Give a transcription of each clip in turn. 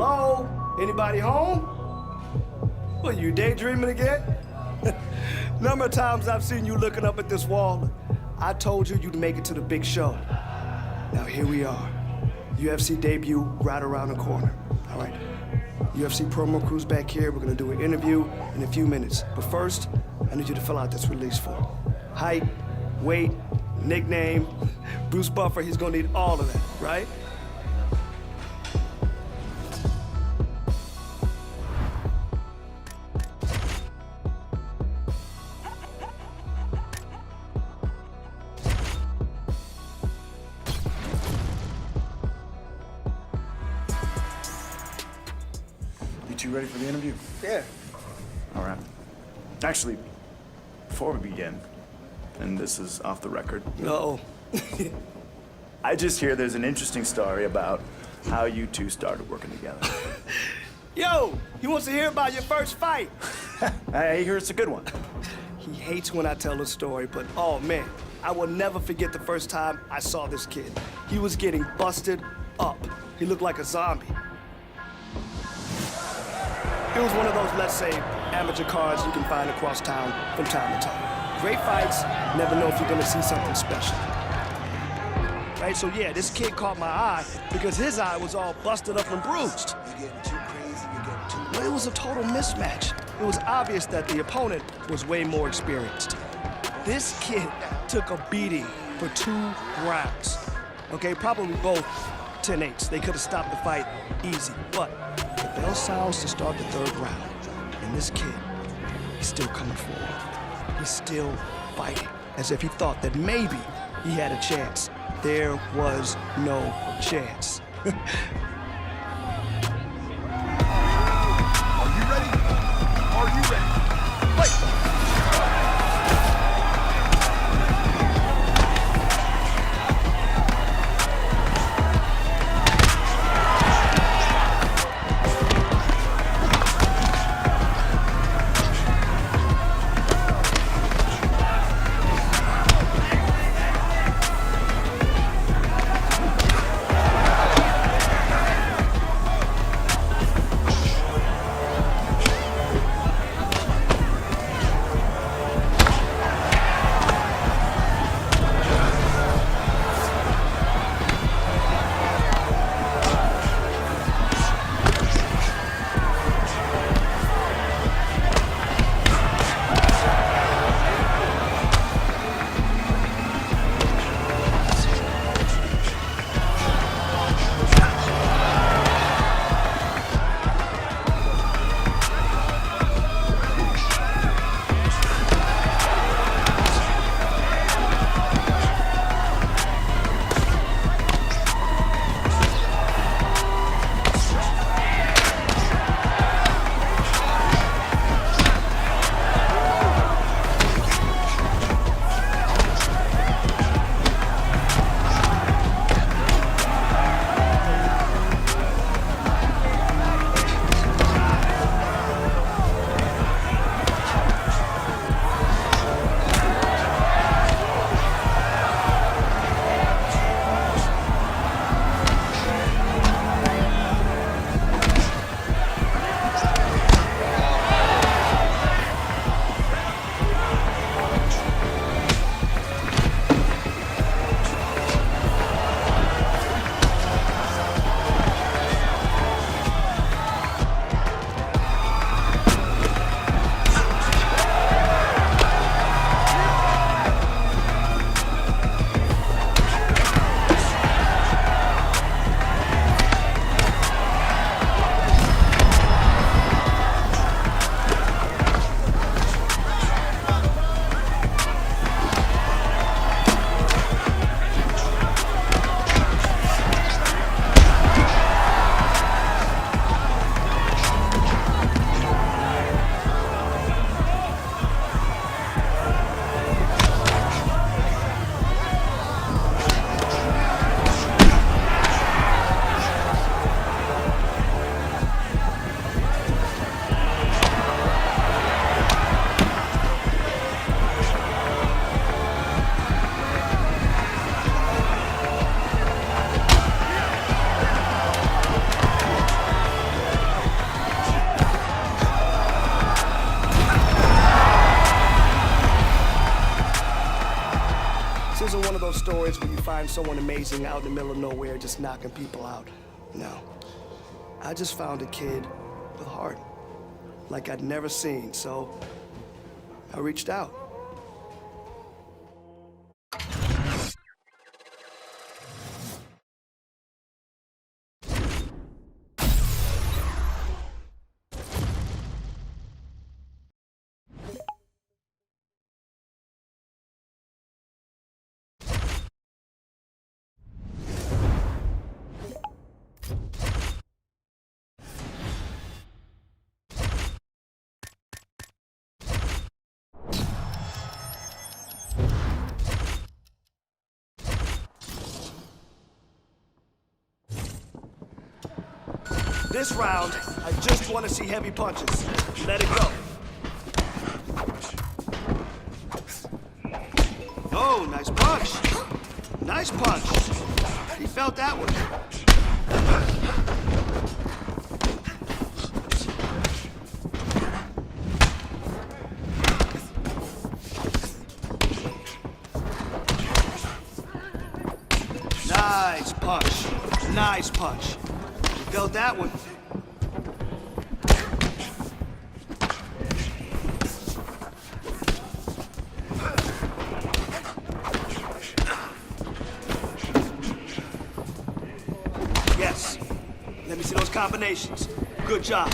Hello? Anybody home? What, you daydreaming again? Number of times I've seen you looking up at this wall. I told you you'd make it to the big show. Now here we are. UFC debut right around the corner. All right. UFC promo crew's back here. We're gonna do an interview in a few minutes. But first, I need you to fill out this release form. Height, weight, nickname. Bruce Buffer, he's gonna need all of that, right? You ready for the interview? Yeah. All right. Actually, before we begin, and this is off the record. No. I just hear there's an interesting story about how you two started working together. Yo, he wants to hear about your first fight. I hear it's a good one. He hates when I tell the story, but oh man, I will never forget the first time I saw this kid. He was getting busted up. He looked like a zombie. It was one of those, let's say, amateur cards you can find across town from time to time. Great fights, never know if you're gonna see something special. Right, so yeah, this kid caught my eye because his eye was all busted up and bruised. You're getting too crazy, you're getting too Well, it was a total mismatch. It was obvious that the opponent was way more experienced. This kid took a beating for 2 rounds. Okay, probably both 10-8s. They could have stopped the fight easy, but the bell sounds to start the 3rd round, and this kid, he's still coming forward. He's still fighting, as if he thought that maybe he had a chance. There was no chance. Are you ready? Are you ready? Fight! those stories where you find someone amazing out in the middle of nowhere just knocking people out. No. I just found a kid with heart, like I'd never seen, so I reached out. This round, I just want to see heavy punches. Let it go. Oh, nice punch. Nice punch. He felt that one. Nice punch. Nice punch. He felt that one. Yes. Let me see those combinations. Good job.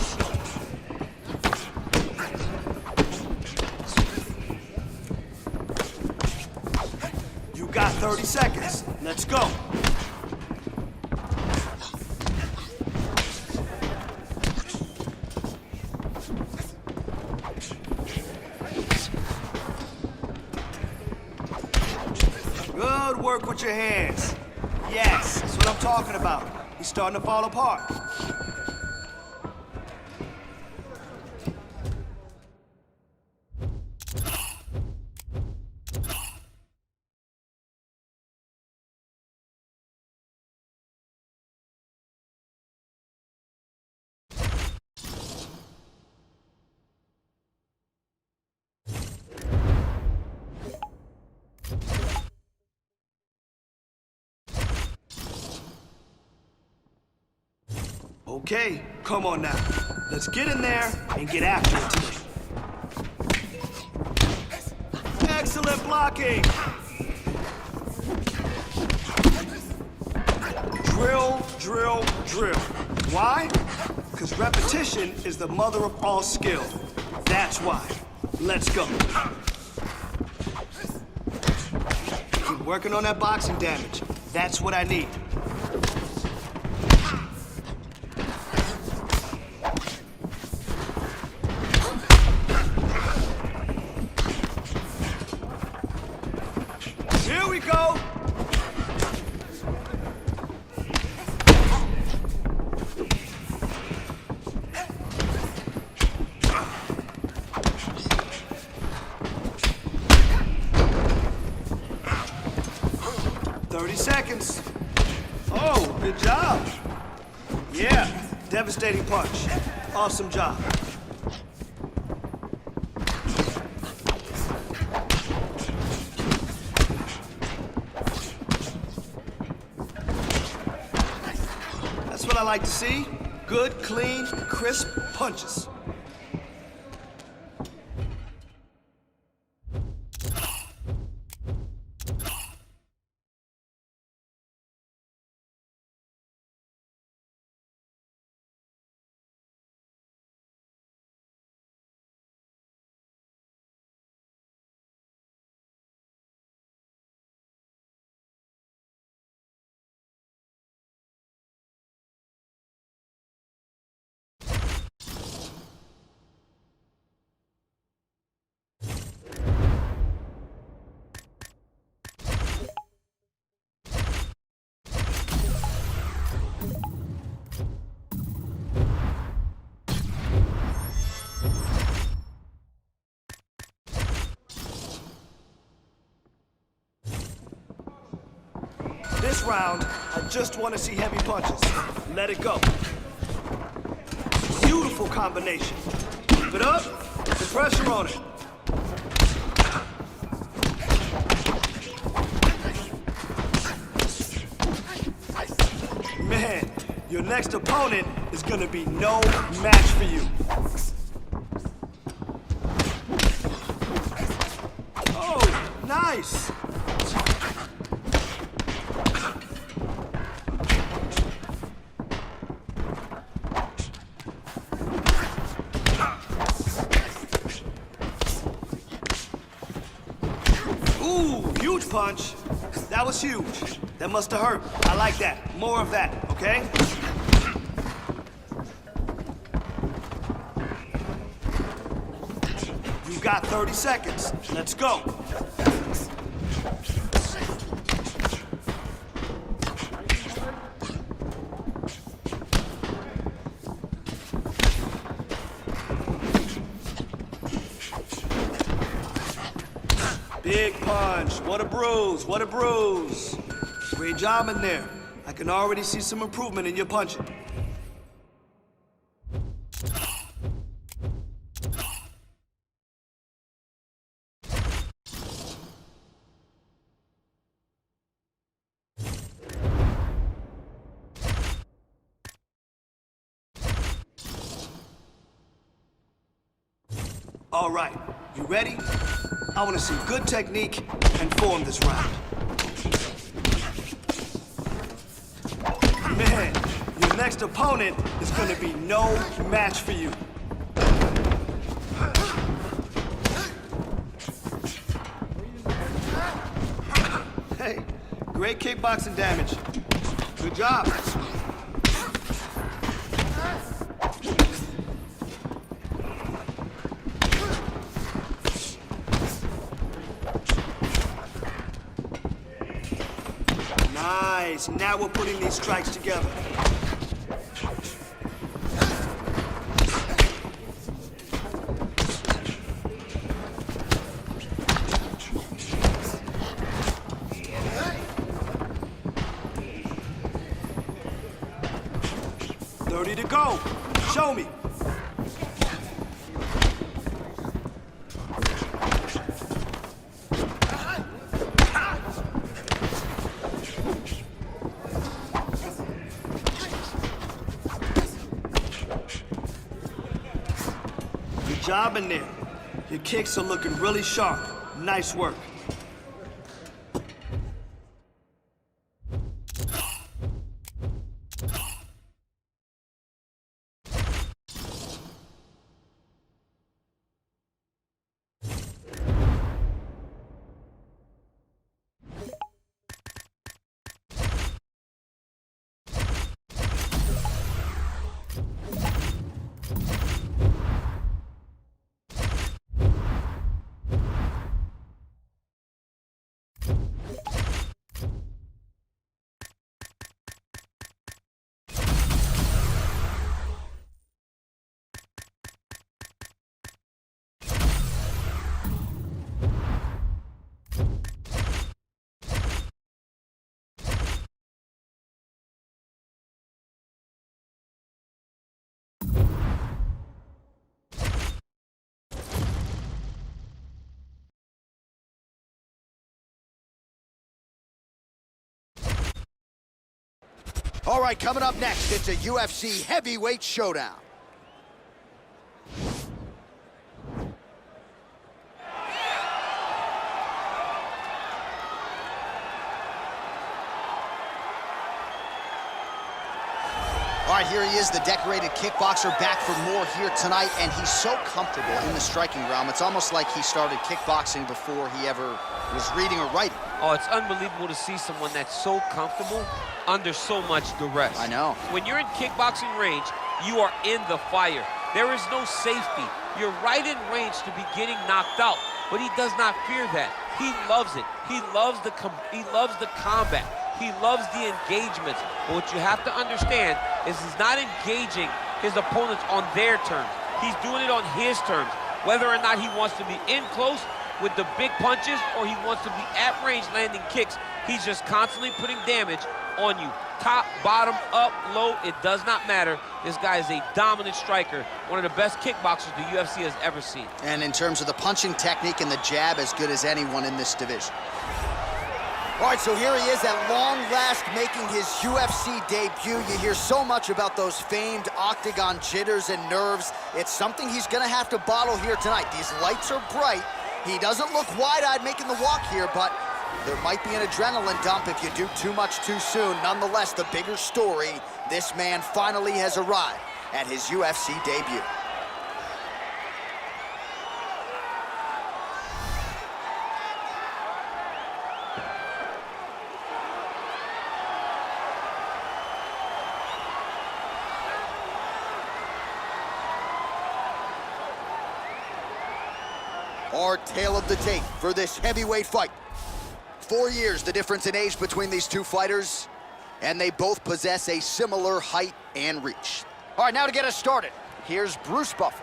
You got 30 seconds. Let's go. Good work with your hands. Yes, that's what I'm talking about. He's starting to fall apart. Okay, come on now. Let's get in there and get after it today. Excellent blocking. Drill, drill, drill. Why? Because repetition is the mother of all skill. That's why. Let's go. Keep working on that boxing damage. That's what I need. Here we go. Seconds. Oh, good job. Yeah, devastating punch. Awesome job. That's what I like to see. Good, clean, crisp punches. This round, I just want to see heavy punches. Let it go. Beautiful combination. Keep it up. Put the pressure on it. Your next opponent is gonna be no match for you. Oh, nice! Ooh, huge punch. That was huge. That must have hurt. I like that. More of that, okay? You got 30 seconds. Let's go. Big punch. What a bruise. What a bruise. Great job in there. I can already see some improvement in your punching. All right, you ready? I want to see good technique and form this round. Man, your next opponent is going to be no match for you. Hey, great kickboxing damage. Good job. Nice. Now we're putting these strikes together. Ready to go. Show me. Good job in there. Your kicks are looking really sharp. Nice work. All right, coming up next, it's a UFC heavyweight showdown. All right, here he is, the decorated kickboxer, back for more here tonight, and he's so comfortable in the striking realm. It's almost like he started kickboxing before he ever was reading or writing. Oh, it's unbelievable to see someone that's so comfortable under so much duress. I know. When you're in kickboxing range, you are in the fire. There is no safety. You're right in range to be getting knocked out, but he does not fear that. He loves it. He loves the combat. He loves the engagements. But what you have to understand is he's not engaging his opponents on their terms. He's doing it on his terms. Whether or not he wants to be in close with the big punches or he wants to be at range landing kicks, he's just constantly putting damage on you. Top, bottom, up, low, it does not matter. This guy is a dominant striker, one of the best kickboxers the UFC has ever seen. And in terms of the punching technique and the jab, as good as anyone in this division. All right, so here he is at long last making his UFC debut. You hear so much about those famed octagon jitters and nerves. It's something he's gonna have to bottle here tonight. These lights are bright. He doesn't look wide-eyed making the walk here, but there might be an adrenaline dump if you do too much too soon. Nonetheless, the bigger story, this man finally has arrived at his UFC debut. Our tale of the tape for this heavyweight fight. 4 years, the difference in age between these two fighters, and they both possess a similar height and reach. All right, now to get us started, here's Bruce Buffer.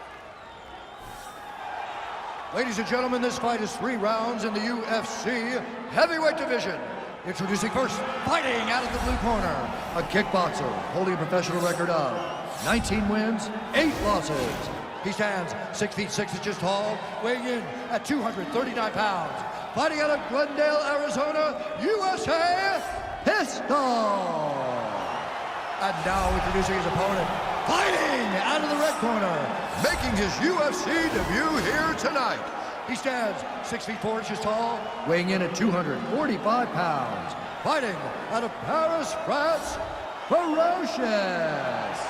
Ladies and gentlemen, this fight is 3 rounds in the UFC heavyweight division. Introducing first, fighting out of the blue corner, a kickboxer holding a professional record of 19 wins, 8 losses. He stands 6 feet 6 inches tall, weighing in at 239 pounds. Fighting out of Glendale, Arizona, USA, Pistol. And now introducing his opponent, fighting out of the red corner, making his UFC debut here tonight. He stands 6 feet 4 inches tall, weighing in at 245 pounds. Fighting out of Paris, France, Ferocious.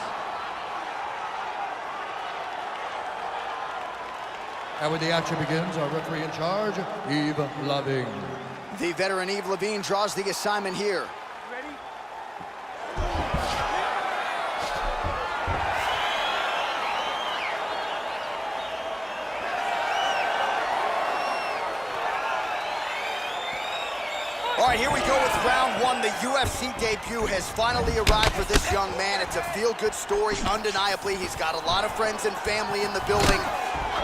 And when the action begins, our referee in charge, Yves Lavigne. The veteran Yves Lavigne draws the assignment here. All right, here we go with round 1. The UFC debut has finally arrived for this young man. It's a feel-good story, undeniably. He's got a lot of friends and family in the building.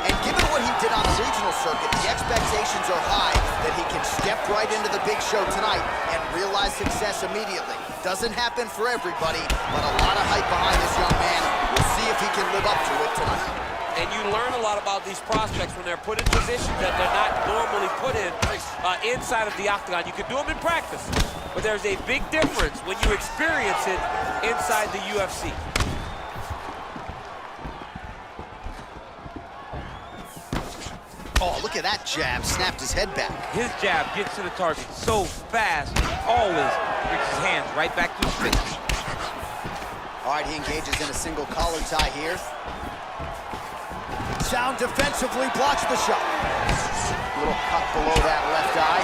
And given what he did on the regional circuit, the expectations are high that he can step right into the big show tonight and realize success immediately. Doesn't happen for everybody, but a lot of hype behind this young man. We'll see if he can live up to it tonight. And you learn a lot about these prospects when they're put in positions that they're not normally put in inside of the octagon. You can do them in practice, but there's a big difference when you experience it inside the UFC. Oh, look at that jab. Snapped his head back. His jab gets to the target so fast, always brings his hands right back to his face. All right, he engages in a single collar tie here. Sound defensively blocks the shot. Little cut below that left eye.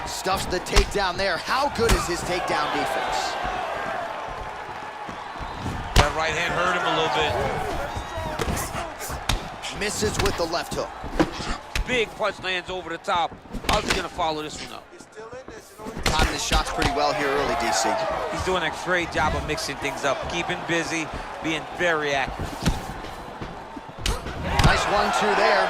Stuffs the takedown there. How good is his takedown defense? That right hand hurt him a little bit. Misses with the left hook. Big punch lands over the top. How's he gonna follow this one up? Timing his shots pretty well here early, DC. He's doing a great job of mixing things up, keeping busy, being very active. Nice 1-2 there.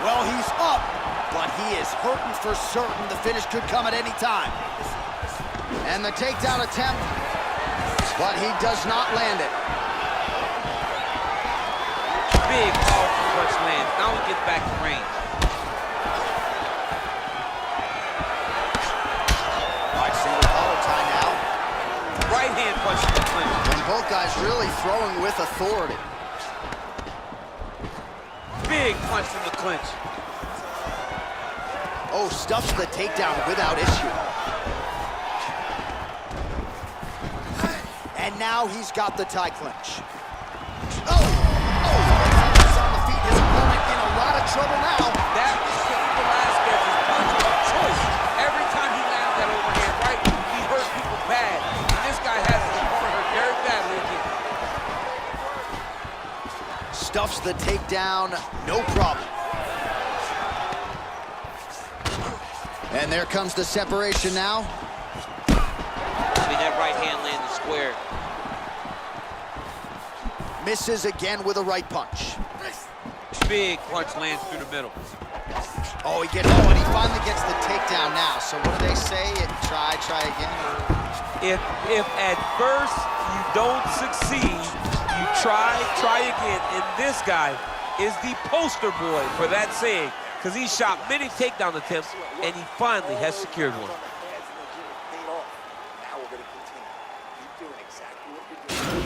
Well, he's up, but he is hurting for certain. The finish could come at any time. And the takedown attempt, but he does not land it. Big, powerful punch lands. Now he gets back to range. All right, single collar tie now. Right hand punch to the clinch. And both guys really throwing with authority. Big punch from the clinch. Oh, stuffs the takedown without issue. And now he's got the tie clinch. Oh! Trouble now. That was Velasquez's punch of choice. Every time he lands that overhand right, he hurt people bad. And this guy has his opponent hurt very badly again. Stuffs the takedown, no problem. And there comes the separation now. I mean, that right hand landed square. Misses again with a right punch. Big punch lands through the middle. Oh, and he finally gets the takedown now. So what do they say? Try again. If at first you don't succeed, you try again. And this guy is the poster boy for that saying, because he shot many takedown attempts, and he finally has secured one. Now we're going to continue. Keep doing exactly what you're doing.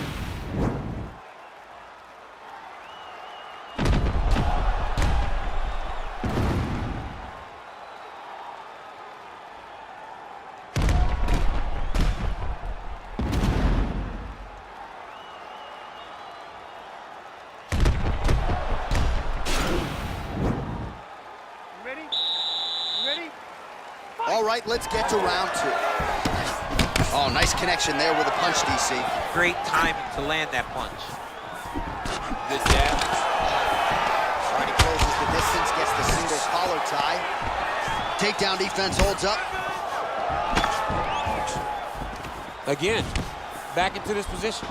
All right, let's get to round 2. Oh, nice connection there with a punch, DC. Great timing to land that punch. Good jab. All right, he closes the distance, gets the single collar tie. Takedown defense holds up. Again, back into this position.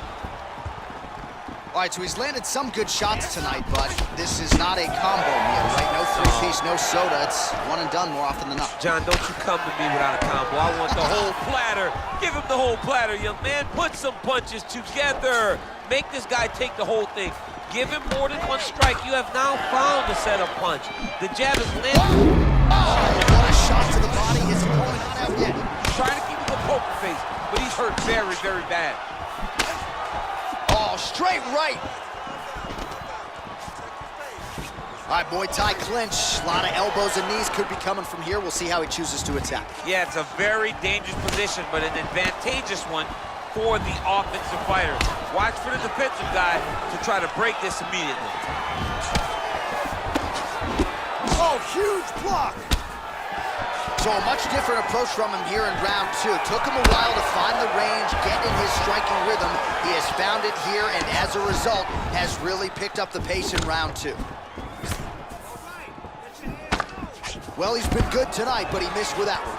All right, so he's landed some good shots tonight, but this is not a combo meal, right? No three-piece, no soda. It's one and done more often than not. John, don't you come to me without a combo. I want the whole platter. Give him the whole platter, young man. Put some punches together. Make this guy take the whole thing. Give him more than one strike. You have now found a setup punch. The jab is landing. Oh, what a shot to the body. His opponent not out yet. Trying to keep him a poker face, but he's hurt very, very bad. Oh, straight right. All right, Muay Thai clinch. A lot of elbows and knees could be coming from here. We'll see how he chooses to attack. Yeah, it's a very dangerous position, but an advantageous one for the offensive fighter. Watch for the defensive guy to try to break this immediately. Oh, huge block. So a much different approach from him here in round 2. Took him a while to find the range, get in his striking rhythm. He has found it here, and as a result, has really picked up the pace in round 2. Well, he's been good tonight, but he missed with that one.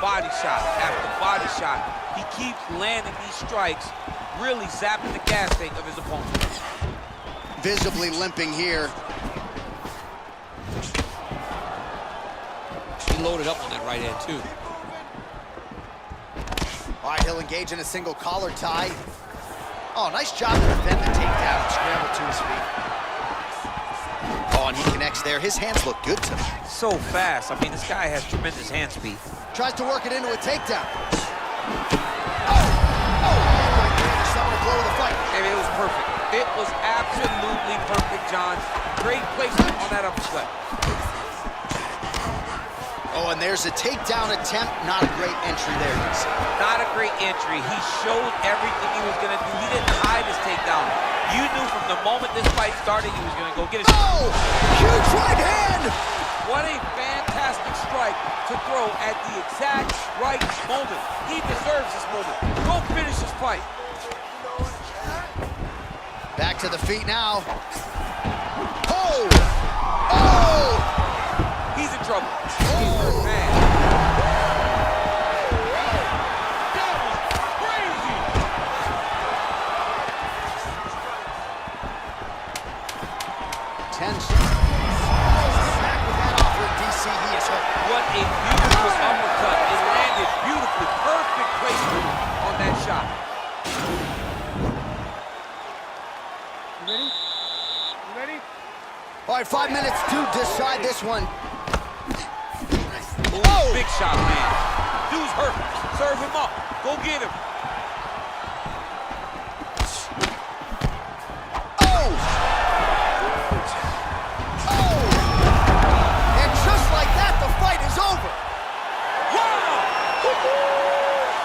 Body shot after body shot. He keeps landing these strikes, really zapping the gas tank of his opponent. Visibly limping here. He loaded up on that right hand, too. All right, he'll engage in a single collar tie. Oh, nice job to defend the takedown and scramble to his feet. Oh, and he connects there. His hands look good tonight. So fast. I mean, this guy has tremendous hand speed. Tries to work it into a takedown. Oh! Oh! Right there to summon a blow of the fight. I mean, it was perfect. It was absolutely perfect, John. Great placement on that uppercut. Oh, and there's a takedown attempt. Not a great entry there, DC. Not a great entry. He showed everything he was going to do. He didn't hide his takedown. You knew from the moment this fight started he was going to go get his... Oh! Huge right hand! What a fantastic strike to throw at the exact right moment. He deserves this moment. Go finish his fight. Back to the feet now. Oh! Oh! He's in trouble. He's hurt bad. That was crazy. Tension. Back with that offer, DC. He is hurt. What a beautiful uppercut. It landed beautifully. Perfect placement on that shot. You ready? You ready? All right, 5 minutes to decide this one. Ooh, big shot, man. Dude's hurt. Serve him up. Go get him. Oh! Oh! And just like that, the fight is over.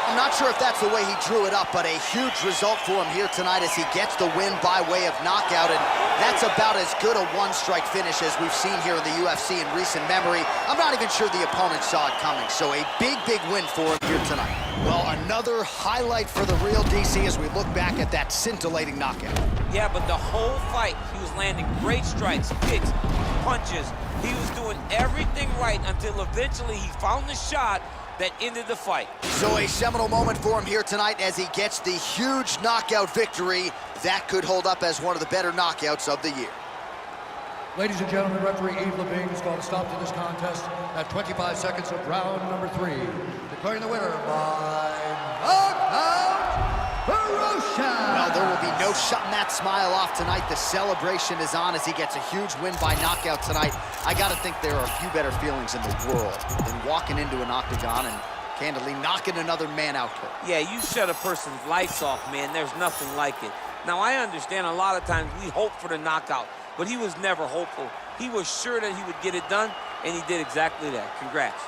I'm not sure if that's the way he drew it up, but a huge result for him here tonight as he gets the win by way of knockout, and that's about as good a one-strike finish as we've seen here in the UFC in recent memory. I'm not even sure the opponent saw it coming, so a big, big win for him here tonight. Well, another highlight for the real DC as we look back at that scintillating knockout. Yeah, but the whole fight, he was landing great strikes, kicks, punches. He was doing everything right until eventually he found the shot that ended the fight. So a seminal moment for him here tonight as he gets the huge knockout victory. That could hold up as one of the better knockouts of the year. Ladies and gentlemen, referee Yves Levine has called a stop to this contest at 25 seconds of round number 3. Declaring the winner by knockout, ferocious. Well, there will be no shutting that smile off tonight. The celebration is on as he gets a huge win by knockout tonight. I got to think there are a few better feelings in the world than walking into an octagon and candidly knocking another man out cold. Yeah, you shut a person's lights off, man. There's nothing like it. Now, I understand a lot of times we hope for the knockout, but he was never hopeful. He was sure that he would get it done, and he did exactly that. Congrats.